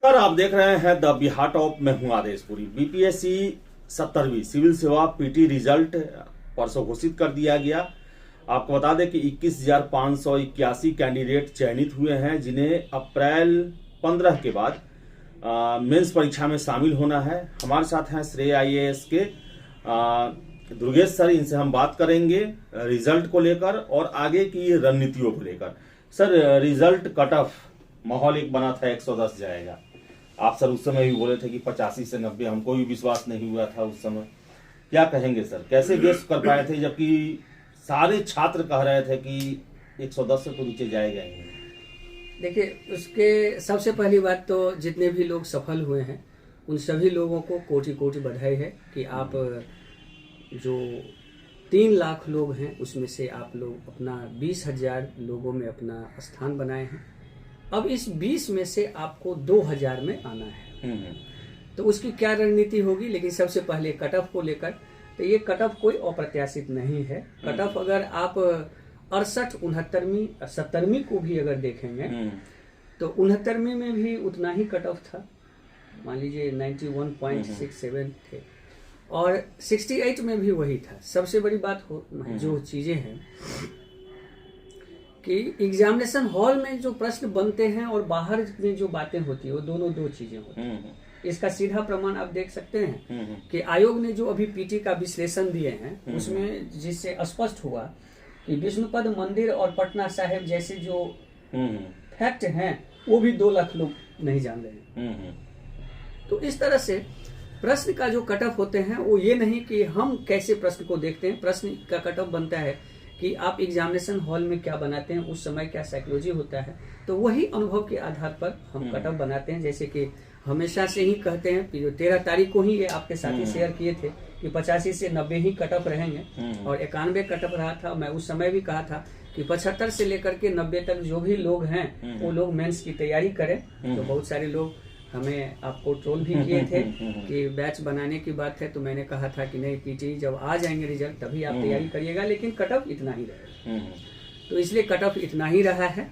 Sir आप देख रहे हैं द बिहार टॉप में हूं आदेशपुरी। बीपीएससी 70वीं सिविल सेवा पीटी रिजल्ट परसों घोषित कर दिया गया। आपको बता दें कि 21,581 कैंडिडेट चयनित हुए हैं जिन्हें अप्रैल 15 के बाद मेंस परीक्षा में शामिल होना है। हमारे साथ हैं श्रेय आईएएस के दुर्गेश सर, इनसे हम बात करेंगे रिजल्ट को लेकर और आगे की रणनीतियों को लेकर। सर रिजल्ट कट ऑफ माहौल एक बना था 110 जाएगा, आप सर उस समय भी बोले थे कि 85 से 90, हमको भी विश्वास नहीं हुआ था उस समय। क्या कहेंगे सर, कैसे गेस कर पाए थे जबकि सारे छात्र कह रहे थे कि 110 से तो नीचे जाएगा ही नहीं? देखिए, उसके सबसे पहली बात तो जितने भी लोग सफल हुए हैं उन सभी लोगों को कोटि कोटि बधाई है कि आप जो 3 लाख लोग हैं उसमें से आप लोग अपना 20,000 लोगों में अपना स्थान बनाए हैं। अब इस 20 में से आपको 2,000 में आना है। तो उसकी क्या रणनीति होगी, लेकिन सबसे पहले कट ऑफ को लेकर, तो ये कट ऑफ कोई अप्रत्याशित नहीं है। कट ऑफ अगर आप 68, 69वीं, 70वीं को भी अगर देखेंगे तो 69वीं में भी उतना ही कट ऑफ था, मान लीजिए 91.67 थे, और 68 में भी वही था। सबसे बड़ी बात जो चीजें हैं कि एग्जामिनेशन हॉल में जो प्रश्न बनते हैं और बाहर में जो बातें होती है वो दोनों दो चीजें होती हैं। इसका सीधा प्रमाण आप देख सकते हैं कि आयोग ने जो अभी पीटी का विश्लेषण दिए हैं उसमें जिससे स्पष्ट हुआ कि विष्णुपद मंदिर और पटना साहिब जैसे जो फैक्ट हैं वो भी 2 लाख लोग नहीं जान रहे हैं। तो इस तरह से प्रश्न का जो कट ऑफ होते हैं वो ये नहीं कि हम कैसे प्रश्न को देखते हैं, प्रश्न का कट ऑफ बनता है कि आप एग्जामिनेशन हॉल में क्या बनाते हैं, उस समय क्या साइकोलॉजी होता है, तो वही अनुभव के आधार पर हम कट ऑफ बनाते हैं। जैसे कि हमेशा से ही कहते हैं कि 13 तारीख को ही ये आपके साथ ही शेयर किए थे कि 85 से 90 ही कट ऑफ रहेंगे और 91 कट ऑफ रहा था। मैं उस समय भी कहा था कि 75 से लेकर के 90 तक जो भी लोग हैं वो लोग मेंस की तैयारी करें। तो बहुत सारे लोग हमें आपको ट्रोल भी किए थे कि बैच बनाने की बात है, तो मैंने कहा था कि नहीं, पीटी जब आ जाएंगे रिजल्ट तभी आप तैयारी करिएगा, लेकिन कट ऑफ इतना ही रहेगा। तो इसलिए कट ऑफ इतना ही रहा है।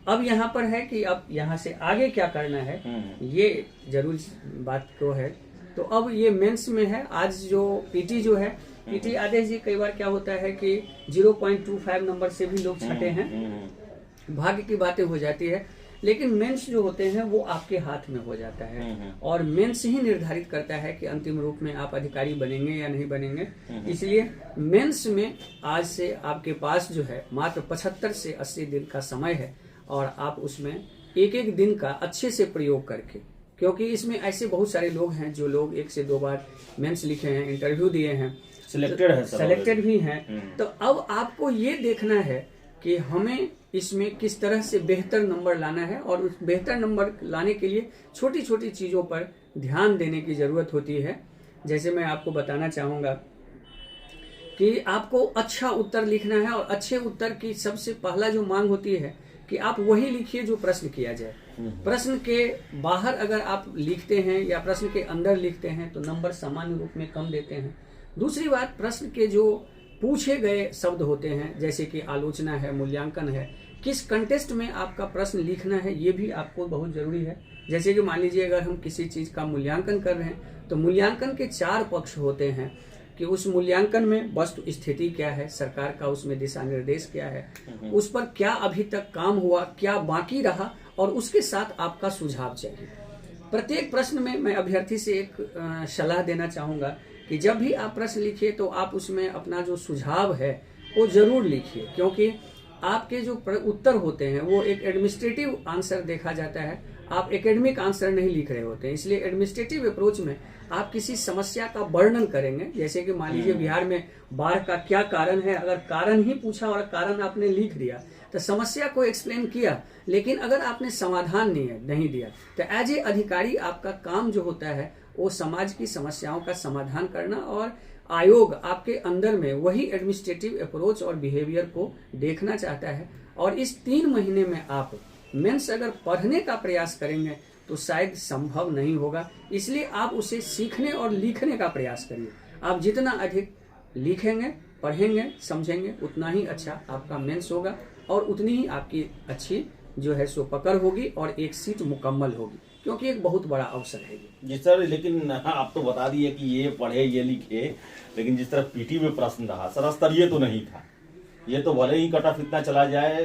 अब यहाँ पर है कि अब यहाँ से आगे क्या करना है, ये जरूर बात को है। तो अब ये मेंस में है। आज जो पीटी जो है, पीटी आदेश जी कई बार क्या होता है कि 0.25 नंबर से भी लोग छटे हैं, भाग्य की बातें हो जाती है, लेकिन मेंस जो होते हैं वो आपके हाथ में हो जाता है और मेंस ही निर्धारित करता है कि अंतिम रूप में आप अधिकारी बनेंगे या नहीं बनेंगे। इसलिए मेंस में आज से आपके पास जो है मात्र 75 से 80 दिन का समय है और आप उसमें एक एक दिन का अच्छे से प्रयोग करके, क्योंकि इसमें ऐसे बहुत सारे लोग हैं जो लोग 1 से 2 बार मेंस लिखे हैं, इंटरव्यू दिए हैं, सिलेक्टेड भी हैं। तो अब आपको ये देखना है कि हमें इसमें किस तरह से बेहतर नंबर लाना है और उस बेहतर नंबर लाने के लिए छोटी छोटी चीजों पर ध्यान देने की जरूरत होती है। जैसे मैं आपको बताना चाहूंगा कि आपको अच्छा उत्तर लिखना है और अच्छे उत्तर की सबसे पहला जो मांग होती है कि आप वही लिखिए जो प्रश्न किया जाए। प्रश्न के बाहर अगर आप लिखते हैं या प्रश्न के अंदर लिखते हैं तो नंबर सामान्य रूप में कम देते हैं। दूसरी बात, प्रश्न के जो पूछे गए शब्द होते हैं जैसे कि आलोचना है, मूल्यांकन है, किस कंटेस्ट में आपका प्रश्न लिखना है ये भी आपको बहुत जरूरी है। जैसे कि मान लीजिए अगर हम किसी चीज का मूल्यांकन कर रहे हैं तो मूल्यांकन के 4 पक्ष होते हैं कि उस मूल्यांकन में वस्तु स्थिति क्या है, सरकार का उसमें दिशा निर्देश क्या है, उस पर क्या अभी तक काम हुआ, क्या बाकी रहा, और उसके साथ आपका सुझाव चाहिए। प्रत्येक प्रश्न में मैं अभ्यर्थी से एक सलाह देना चाहूंगा कि जब भी आप प्रश्न लिखिए तो आप उसमें अपना जो सुझाव है वो जरूर लिखिए, क्योंकि आपके जो उत्तर होते हैं वो एक एडमिनिस्ट्रेटिव आंसर देखा जाता है, आप एकेडमिक आंसर नहीं लिख रहे होते हैं। इसलिए एडमिनिस्ट्रेटिव अप्रोच में आप किसी समस्या का वर्णन करेंगे, जैसे कि मान लीजिए बिहार में बाढ़ का क्या कारण है, अगर कारण ही पूछा और कारण आपने लिख दिया तो समस्या को एक्सप्लेन किया, लेकिन अगर आपने समाधान नहीं दिया तो एज ए अधिकारी आपका काम जो होता है वो समाज की समस्याओं का समाधान करना, और आयोग आपके अंदर में वही एडमिनिस्ट्रेटिव अप्रोच और बिहेवियर को देखना चाहता है। और इस 3 महीने में आप मेंस अगर पढ़ने का प्रयास करेंगे तो शायद संभव नहीं होगा। इसलिए आप उसे सीखने और लिखने का प्रयास करिए। आप जितना अधिक लिखेंगे, पढ़ेंगे, समझेंगे, उतना ही अच्छा आपका मेंस होगा और उतनी ही आपकी अच्छी जो है सो पकड़ होगी और एक सीट मुकम्मल होगी। क्योंकि एक बहुत बड़ा अवसर है ये। जी सर, लेकिन आप तो बता दिए कि ये पढ़े ये लिखे, लेकिन जिस तरह पीटी में प्रश्न रहा सर, स्तरीय तो नहीं था। ये तो भले ही कट ऑफ इतना चला जाए,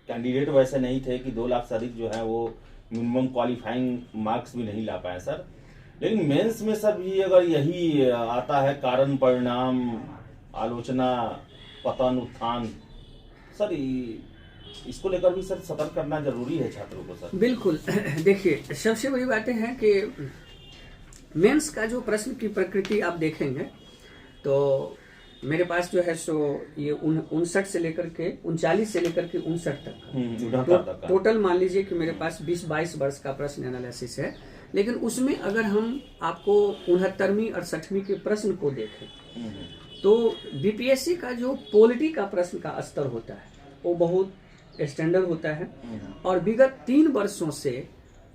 कैंडिडेट वैसे नहीं थे कि 2 लाख से अधिक जो है वो मिनिमम क्वालिफाइंग मार्क्स भी नहीं ला पाए सर। लेकिन मेंस में सर भी अगर यही आता है, कारण परिणाम आलोचना पतन उत्थान, सर इसको लेकर भी सर सतर्क करना जरूरी है छात्रों को सर। बिल्कुल। देखिए, सबसे बड़ी बातें हैं कि मेंस का जो प्रश्न की प्रकृति आप देखेंगे तो मेरे पास जो है सो ये 59 से लेकर के 39 से लेकर के 59 तक का टोटल मान लीजिए कि मेरे पास 20-22 वर्ष का प्रश्न एनालिसिस है। लेकिन उसमें अगर हम आपको 69वीं और 60वीं के प्रश्न को देखें तो बीपीएससी का जो पॉलिटी का प्रश्न का स्तर होता है वो बहुत स्टैंडर्ड होता है। और विगत 3 वर्षों से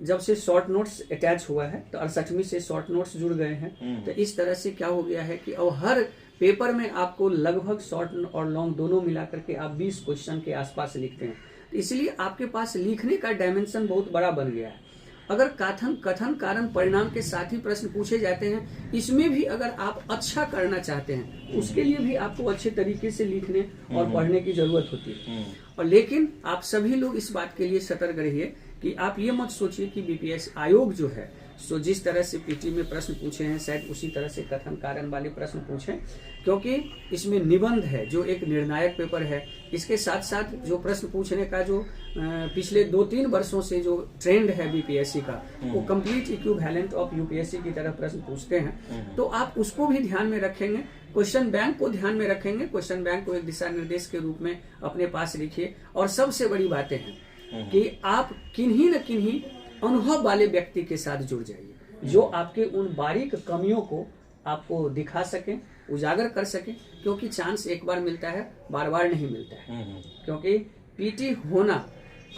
जब से शॉर्ट नोट्स अटैच हुआ है तो 68वीं से शॉर्ट नोट्स जुड़ गए हैं। तो इस तरह से क्या हो गया है कि अब हर पेपर में आपको लगभग शॉर्ट और लॉन्ग दोनों मिलाकर के आप 20 क्वेश्चन के आसपास लिखते हैं। तो इसलिए आपके पास लिखने का डायमेंशन बहुत बड़ा बन गया है। अगर कथन कारण परिणाम के साथ ही प्रश्न पूछे जाते हैं, इसमें भी अगर आप अच्छा करना चाहते हैं उसके लिए भी आपको अच्छे तरीके से लिखने और पढ़ने की जरूरत होती है। और लेकिन आप सभी लोग इस बात के लिए सतर्क रहिए कि आप ये मत सोचिए कि बीपीएससी आयोग जो है सो जिस तरह से पीटी में प्रश्न पूछे हैं शायद उसी तरह से कथन कारण वाले प्रश्न पूछें, क्योंकि इसमें निबंध है जो एक निर्णायक पेपर है। इसके साथ साथ जो प्रश्न पूछने का जो पिछले 2-3 वर्षों से जो ट्रेंड है बीपीएससी का, वो कंप्लीट इक्विवेलेंट ऑफ यूपीएससी की तरह प्रश्न पूछते हैं। तो आप उसको भी ध्यान में रखेंगे, क्वेश्चन बैंक को ध्यान में रखेंगे, क्वेश्चन बैंक को एक दिशा निर्देश के रूप में अपने पास रखिए। और सबसे बड़ी बातें हैं कि आप किन्हीं न किन्हीं अनुभव वाले व्यक्ति के साथ जुड़ जाइए जो आपके उन बारीक कमियों को आपको दिखा सके, उजागर कर सके, क्योंकि चांस एक बार मिलता है, बार बार नहीं मिलता है। क्योंकि पीटी होना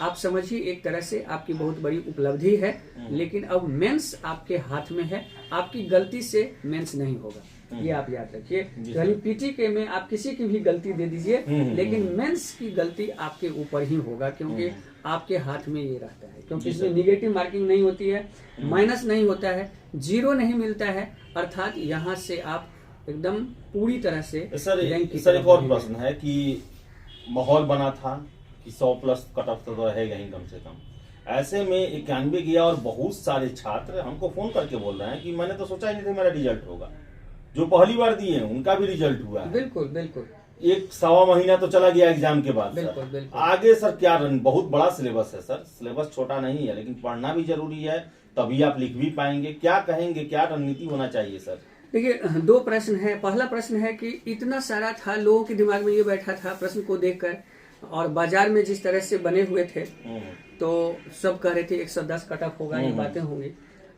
आप समझिए एक तरह से आपकी बहुत बड़ी उपलब्धि है। लेकिन अब मेंस आपके हाथ में है, आपकी गलती से मेंस नहीं होगा, ये आप याद रखिए। खाली पीटी के में आप किसी की भी गलती दे दीजिए, लेकिन मेंस की गलती आपके ऊपर ही होगा, क्योंकि आपके हाथ में ये रहता है। क्योंकि इसमें निगेटिव मार्किंग नहीं होती है, माइनस नहीं होता है, 0 नहीं मिलता है। अर्थात यहाँ से आप एकदम पूरी तरह से सर एक और प्रश्न है कि माहौल बना था कि 100+ कट ऑफ तो रहेगा ही कम से कम। ऐसे में 91 गया और बहुत सारे छात्र हमको फोन करके बोल रहे हैं कि मैंने तो सोचा ही नहीं था मेरा रिजल्ट होगा। जो पहली बार दिए हैं उनका भी रिजल्ट हुआ है। बिल्कुल बिल्कुल। 1-1.25 महीना तो चला गया एग्जाम के बाद। बिल्कुल बिल्कुल। आगे सर क्या बहुत बड़ा सिलेबस है सर, सिलेबस छोटा नहीं है, लेकिन पढ़ना भी जरूरी है, तभी आप लिख भी पाएंगे। क्या कहेंगे, क्या रणनीति होना चाहिए सर? देखिए, 2 प्रश्न है। पहला प्रश्न है कि इतना सारा था, लोगों के दिमाग में ये बैठा था प्रश्न को देखकर, और बाजार में जिस तरह से बने हुए थे तो सब कह रहे थे 110 कट ऑफ होगा, ये बातें होंगी।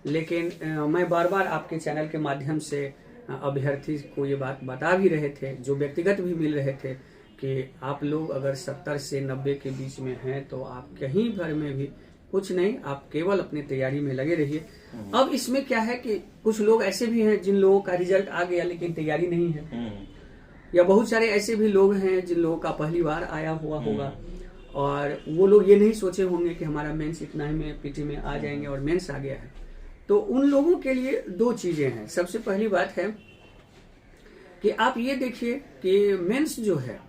लेकिन मैं बार बार आपके चैनल के माध्यम से अभ्यर्थी को ये बात बता भी रहे थे, जो व्यक्तिगत भी मिल रहे थे, कि आप लोग अगर 70 से 90 के बीच में हैं तो आप कहीं भर में भी कुछ नहीं, आप केवल अपनी तैयारी में लगे रहिए। अब इसमें क्या है कि कुछ लोग ऐसे भी हैं जिन लोगों का रिजल्ट आ गया लेकिन तैयारी नहीं है, या बहुत सारे ऐसे भी लोग हैं जिन लोगों का पहली बार आया हुआ होगा और वो लोग ये नहीं सोचे होंगे कि हमारा मेंस इतना ही में पीटी में आ जाएंगे और मेंस आ गया है। तो उन लोगों के लिए 2 चीजें हैं। सबसे पहली बात है कि आप ये देखिए कि मेंस जो है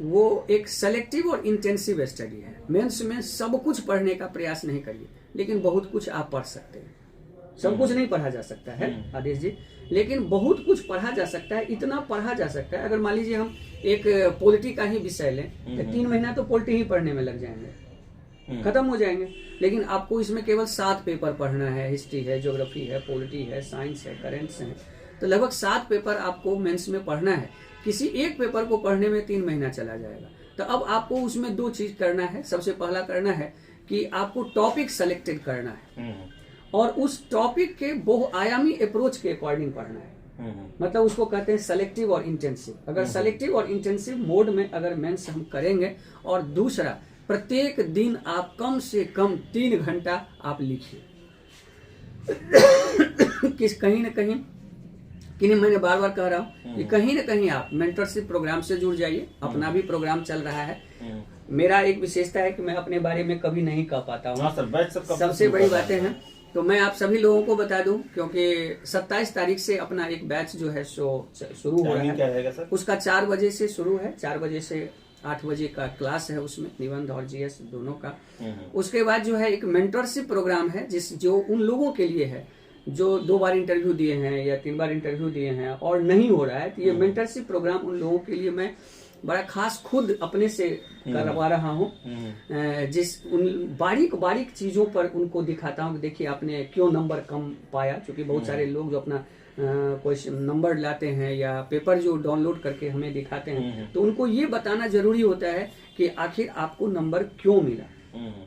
वो एक सेलेक्टिव और इंटेंसिव स्टडी है। मेंस में सब कुछ पढ़ने का प्रयास नहीं करिए, लेकिन बहुत कुछ आप पढ़ सकते हैं। सब कुछ नहीं पढ़ा जा सकता है आदेश जी, लेकिन बहुत कुछ पढ़ा जा सकता है। इतना पढ़ा जा सकता है, अगर मान लीजिए हम एक पॉलिटी का ही विषय लें तो 3 महीना तो पॉलिटी ही पढ़ने में लग जाएंगे, खत्म हो जाएंगे। लेकिन आपको इसमें केवल 7 पेपर पढ़ना है, हिस्ट्री है, ज्योग्राफी है, पॉलिटी है, साइंस है, करेंट्स है, तो लगभग 7 पेपर आपको मेंस में पढ़ना है। किसी एक पेपर को पढ़ने में 3 महीना चला जाएगा। तो अब आपको उसमें 2 चीज करना है। सबसे पहला करना है कि आपको टॉपिक सेलेक्टेड करना है और उस टॉपिक के बहुआयामी अप्रोच के अकॉर्डिंग पढ़ना है। मतलब उसको कहते हैं सेलेक्टिव और इंटेंसिव। अगर सेलेक्टिव और इंटेंसिव मोड में अगर मेंस हम करेंगे, और दूसरा प्रत्येक दिन आप कम से कम 3 घंटा आप लिखिए। कहीं न कहीं मैंने बार बार कह रहा हूँ कि कहीं न कहीं आप मेंटरशिप प्रोग्राम से जुड़ जाइए। अपना भी प्रोग्राम चल रहा है। मेरा एक विशेषता है कि मैं अपने बारे में कभी नहीं कह पाता हूँ। सबसे बड़ी बातें हैं तो मैं आप सभी लोगों को बता दूं, क्योंकि 27 तारीख से अपना एक बैच जो है सो शुरू हो रहा है। क्या रहेगा सर? उसका 4 बजे से शुरू है, 4 बजे से 8 बजे का क्लास है, उसमें निबंध और जीएस दोनों का। उसके बाद जो है एक मेंटरशिप प्रोग्राम है, जो उन लोगों के लिए है जो 2 बार इंटरव्यू दिए हैं या 3 बार इंटरव्यू दिए हैं और नहीं हो रहा है। तो ये मेंटरशिप प्रोग्राम उन लोगों के लिए मैं बड़ा खास खुद अपने से करवा रहा हूँ, जिस उन बारीक बारीक चीजों पर उनको दिखाता हूँ कि देखिए आपने क्यों नंबर कम पाया। क्योंकि बहुत सारे लोग जो अपना कोई नंबर लाते हैं या पेपर जो डाउनलोड करके हमें दिखाते हैं, तो उनको ये बताना जरूरी होता है कि आखिर आपको नंबर क्यों मिला।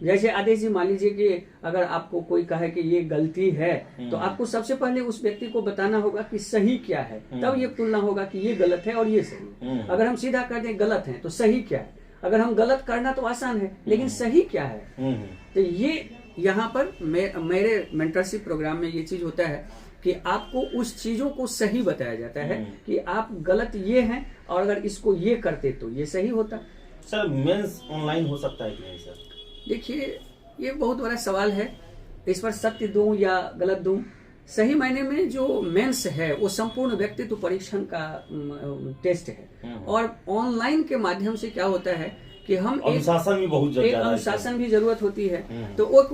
जैसे आदेश जी, मान लीजिए कि अगर आपको कोई कहे कि ये गलती है, तो आपको सबसे पहले उस व्यक्ति को बताना होगा कि सही क्या है, तब ये तुलना होगा कि ये गलत है और ये सही है। अगर हम सीधा कर दें गलत है तो सही क्या है, अगर हम गलत करना तो आसान है लेकिन सही क्या है। तो ये यहाँ पर मेरे मेंटरशिप प्रोग्राम में ये चीज होता है कि आपको उस चीजों को सही बताया जाता है कि आप गलत ये हैं और अगर इसको ये करते तो ये सही होता। सर मेंस ऑनलाइन हो सकता है कि नहीं सर? देखिए ये बहुत बड़ा सवाल है, इस पर सत्य दूं या गलत दूं। सही मायने में जो मेंस है वो संपूर्ण व्यक्तित्व परीक्षण का टेस्ट है, और ऑनलाइन के माध्यम से क्या होता है कि हम अनुशासन भी बहुत एक अनुशासन भी जरूरत होती है, तो एक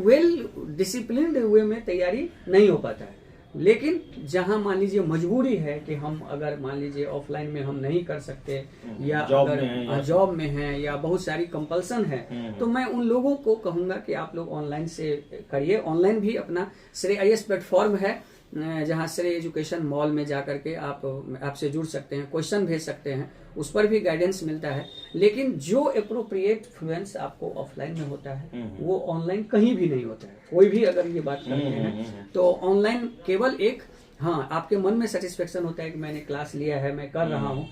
वेल डिसिप्लिन्ड वे में तैयारी नहीं हो पाता है। लेकिन जहां मान लीजिए मजबूरी है कि हम अगर मान लीजिए ऑफलाइन में हम नहीं कर सकते या अगर जॉब में हैं या बहुत सारी कंपल्सन है, तो मैं उन लोगों को कहूंगा कि आप लोग ऑनलाइन से करिए। ऑनलाइन भी अपना श्रेय आईएएस प्लेटफॉर्म है, जहां श्रेय एजुकेशन मॉल में जाकर के आपसे जुड़ सकते हैं, क्वेश्चन भेज सकते हैं, उस पर भी गाइडेंस मिलता है। लेकिन जो एप्रोप्रिएट फ्लुएंस आपको ऑफलाइन में होता है वो ऑनलाइन कहीं भी नहीं होता है। कोई भी अगर ये बात करते हैं तो ऑनलाइन केवल एक, हाँ, आपके मन में सेटिस्फेक्शन होता है कि मैंने क्लास लिया है, मैं कर रहा हूँ।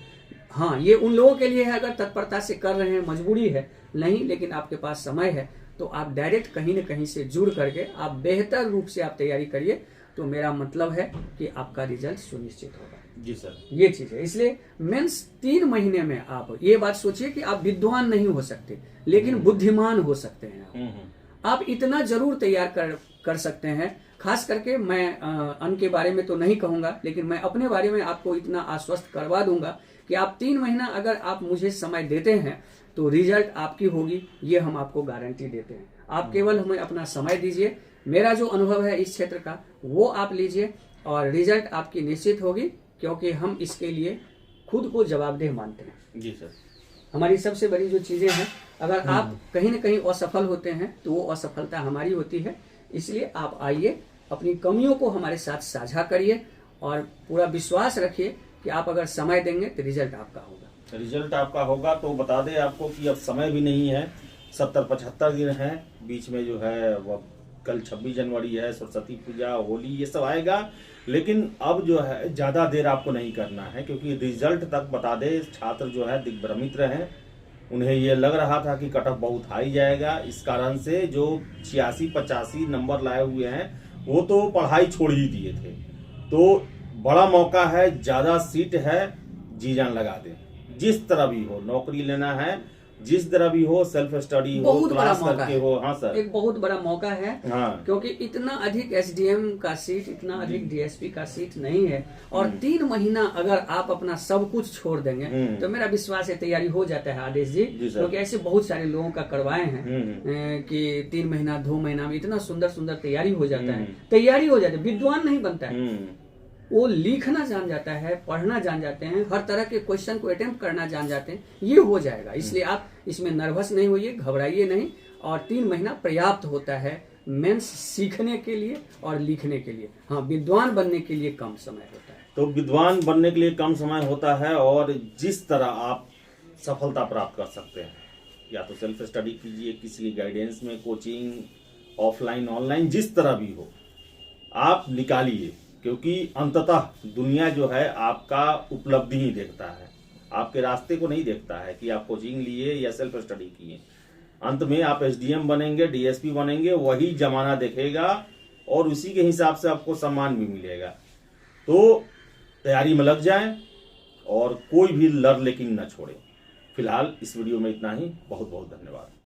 हाँ, ये उन लोगों के लिए है अगर तत्परता से कर रहे हैं, मजबूरी है नहीं, लेकिन आपके पास समय है तो आप डायरेक्ट कहीं न कहीं से जुड़ करके आप बेहतर रूप से आप तैयारी करिए, तो मेरा मतलब है कि आपका रिजल्ट सुनिश्चित होगा। जी सर, ये चीज है। इसलिए मेंस 3 महीने में आप ये बात सोचिए कि आप विद्वान नहीं हो सकते लेकिन बुद्धिमान हो सकते हैं। आप इतना जरूर तैयार कर सकते हैं। खास करके मैं अन्न के बारे में तो नहीं कहूंगा, लेकिन मैं अपने बारे में आपको इतना आश्वस्त करवा दूंगा कि आप 3 महीना अगर आप मुझे समय देते हैं तो रिजल्ट आपकी होगी, ये हम आपको गारंटी देते हैं। आप केवल हमें अपना समय दीजिए, मेरा जो अनुभव है इस क्षेत्र का वो आप लीजिए और रिजल्ट आपकी निश्चित होगी, क्योंकि हम इसके लिए खुद को जवाबदेह मानते हैं। जी सर, हमारी सबसे बड़ी जो चीजें हैं, अगर आप कहीं न कहीं असफल होते हैं तो वो असफलता हमारी होती है। इसलिए आप आइए, अपनी कमियों को हमारे साथ साझा करिए और पूरा विश्वास रखिए कि आप अगर समय देंगे तो रिजल्ट आपका होगा। रिजल्ट आपका होगा। तो बता दें आपको कि अब समय भी नहीं है, 70-75 दिन है बीच में जो है वो कल 26 जनवरी है, सरस्वती पूजा, होली, ये सब आएगा। लेकिन अब जो है ज़्यादा देर आपको नहीं करना है, क्योंकि रिजल्ट तक बता दे छात्र जो है दिग्भ्रमित रहे। उन्हें ये लग रहा था कि कट ऑफ बहुत हाई जाएगा, इस कारण से जो 86-85 नंबर लाए हुए हैं वो तो पढ़ाई छोड़ ही दिए थे। तो बड़ा मौका है, ज़्यादा सीट है, जी जान लगा दें। जिस तरह भी हो नौकरी लेना है, जिस तरह भी हो, सेल्फ स्टडी हो, क्लास करके हो। हाँ सर, एक बहुत बड़ा मौका है। हाँ, क्योंकि इतना अधिक एसडीएम का सीट, इतना अधिक डीएसपी का सीट नहीं है, और 3 महीना अगर आप अपना सब कुछ छोड़ देंगे तो मेरा विश्वास है तैयारी हो जाता है आदेश जी। क्योंकि ऐसे बहुत सारे लोगों का करवाए हैं कि 3 महीना 2 महीना में इतना सुंदर सुंदर तैयारी हो जाता है। तैयारी हो जाती है, विद्वान नहीं बनता है, वो लिखना जान जाता है, पढ़ना जान जाते हैं, हर तरह के क्वेश्चन को अटेम्प्ट करना जान जाते हैं, ये हो जाएगा। इसलिए आप इसमें नर्वस नहीं होइए, घबराइए नहीं, और 3 महीना पर्याप्त होता है मेंस सीखने के लिए और लिखने के लिए। हाँ, विद्वान बनने के लिए कम समय होता है। तो विद्वान बनने के लिए कम समय होता है, और जिस तरह आप सफलता प्राप्त कर सकते हैं, या तो सेल्फ स्टडी कीजिए, किसी की गाइडेंस में, कोचिंग, ऑफलाइन ऑनलाइन, जिस तरह भी हो आप निकालिए। क्योंकि अंततः दुनिया जो है आपका उपलब्धि ही देखता है, आपके रास्ते को नहीं देखता है कि आप कोचिंग लिए या सेल्फ स्टडी किए। अंत में आप एसडीएम बनेंगे, डीएसपी बनेंगे, वही जमाना देखेगा और उसी के हिसाब से आपको सम्मान भी मिलेगा। तो तैयारी में लग जाएं और कोई भी लड़ लेकिन न छोड़े। फिलहाल इस वीडियो में इतना ही। बहुत बहुत धन्यवाद।